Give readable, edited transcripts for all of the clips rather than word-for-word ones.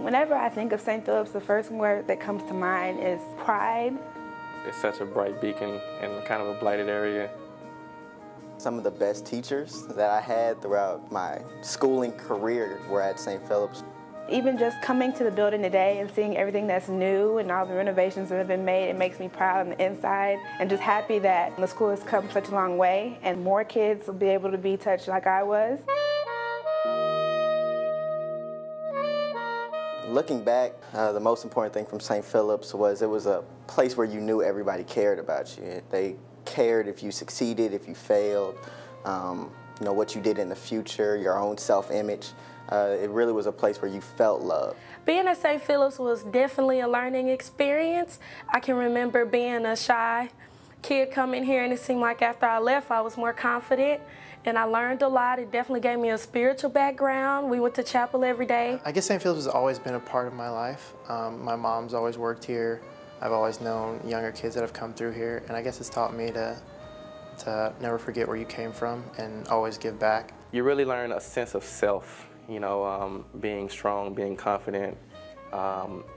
Whenever I think of St. Philip's, the first word that comes to mind is pride. It's such a bright beacon in kind of a blighted area. Some of the best teachers that I had throughout my schooling career were at St. Philip's. Even just coming to the building today and seeing everything that's new and all the renovations that have been made, it makes me proud on the inside and just happy that the school has come such a long way and more kids will be able to be touched like I was. Looking back, the most important thing from St. Philip's was it was a place where you knew everybody cared about you. They cared if you succeeded, if you failed, you know, what you did in the future, your own self-image. It really was a place where you felt love. Being at St. Philip's was definitely a learning experience. I can remember being a shy kid coming here, and it seemed like after I left I was more confident and I learned a lot. It definitely gave me a spiritual background. We went to chapel every day. I guess St. Philip's has always been a part of my life. My mom's always worked here. I've always known younger kids that have come through here, and I guess it's taught me to never forget where you came from and always give back. You really learn a sense of self, you know, being strong, being confident,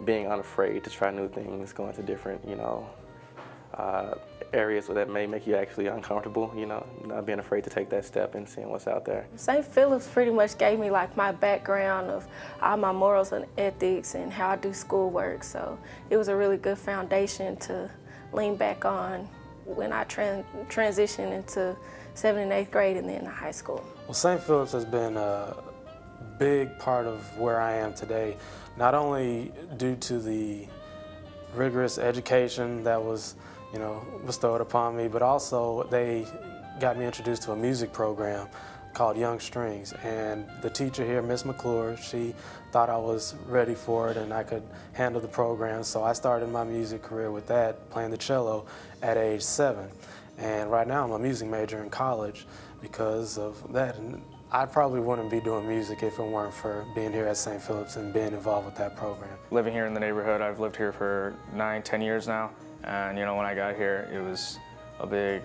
being unafraid to try new things, going to different, you know, areas that may make you actually uncomfortable, you know, not being afraid to take that step and seeing what's out there. St. Philip's pretty much gave me like my background of all my morals and ethics and how I do schoolwork, so it was a really good foundation to lean back on when I transitioned into 7th and 8th grade and then high school. Well, St. Philip's has been a big part of where I am today, not only due to the rigorous education that was, you know, bestowed upon me, but also they got me introduced to a music program called Young Strings, and the teacher here, Miss McClure, she thought I was ready for it and I could handle the program, so I started my music career with that, playing the cello at age 7. And right now I'm a music major in college because of that. And I probably wouldn't be doing music if it weren't for being here at St. Philip's and being involved with that program. Living here in the neighborhood, I've lived here for 9-10 years now, and you know, when I got here, it was a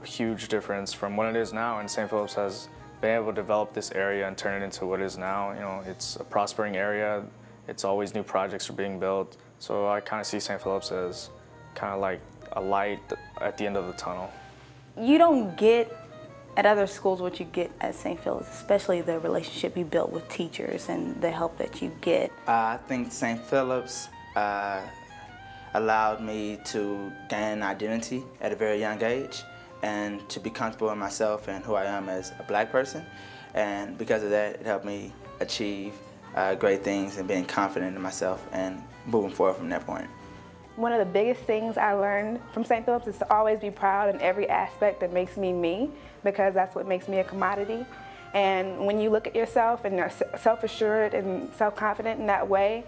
huge difference from what it is now, and St. Philip's has been able to develop this area and turn it into what it is now. You know, it's a prospering area. It's always new projects are being built. So I kind of see St. Philip's as kind of like a light at the end of the tunnel. You don't get at other schools what you get at St. Philip's, especially the relationship you built with teachers and the help that you get. I think St. Philip's allowed me to gain identity at a very young age and to be comfortable in myself and who I am as a black person. And because of that, it helped me achieve great things and being confident in myself and moving forward from that point. One of the biggest things I learned from St. Philip's is to always be proud in every aspect that makes me me, because that's what makes me a commodity. And when you look at yourself and are self-assured and self-confident in that way,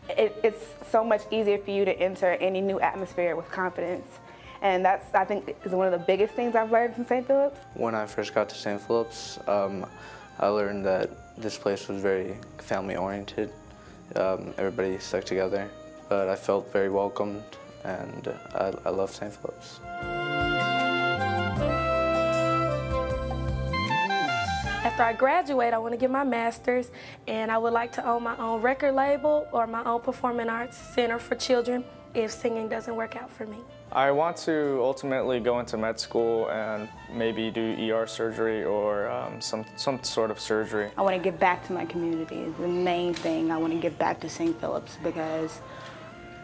it's so much easier for you to enter any new atmosphere with confidence. And that's, I think, is one of the biggest things I've learned from St. Philip's. When I first got to St. Philip's, I learned that this place was very family-oriented. Everybody stuck together, but I felt very welcomed, and I love St. Philip's. After I graduate, I want to get my master's, and I would like to own my own record label or my own performing arts center for children if singing doesn't work out for me. I want to ultimately go into med school and maybe do ER surgery or some sort of surgery. I want to give back to my community. The main thing, I want to give back to St. Philip's, because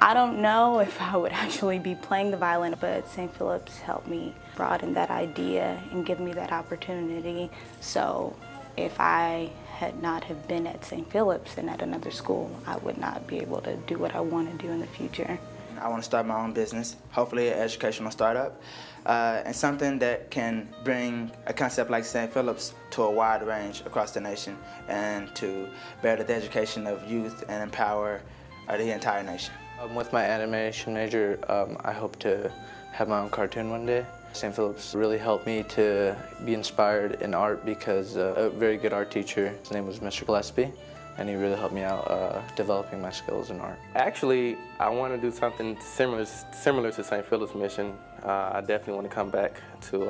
I don't know if I would actually be playing the violin, but St. Philip's helped me broaden that idea and give me that opportunity. So if I had not have been at St. Philip's and at another school, I would not be able to do what I want to do in the future. I want to start my own business, hopefully an educational startup, and something that can bring a concept like St. Philip's to a wide range across the nation and to better the education of youth and empower the entire nation. With my animation major, I hope to have my own cartoon one day. St. Philip's really helped me to be inspired in art because a very good art teacher, his name was Mr. Gillespie, and he really helped me out developing my skills in art. Actually, I want to do something similar to St. Philip's mission. I definitely want to come back to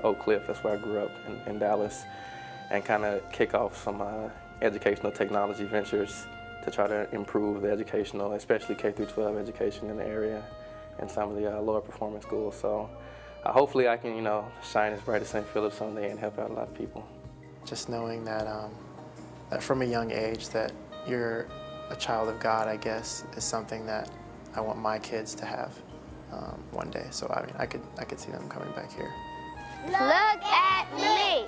Oak Cliff, that's where I grew up in Dallas, and kind of kick off some educational technology ventures to try to improve the educational, especially K-12 education in the area and some of the lower performing schools. So hopefully I can, shine as bright as St. Philip someday and help out a lot of people. Just knowing that, that from a young age that you're a child of God, I guess, is something that I want my kids to have one day. So I mean, I could see them coming back here. Look at me.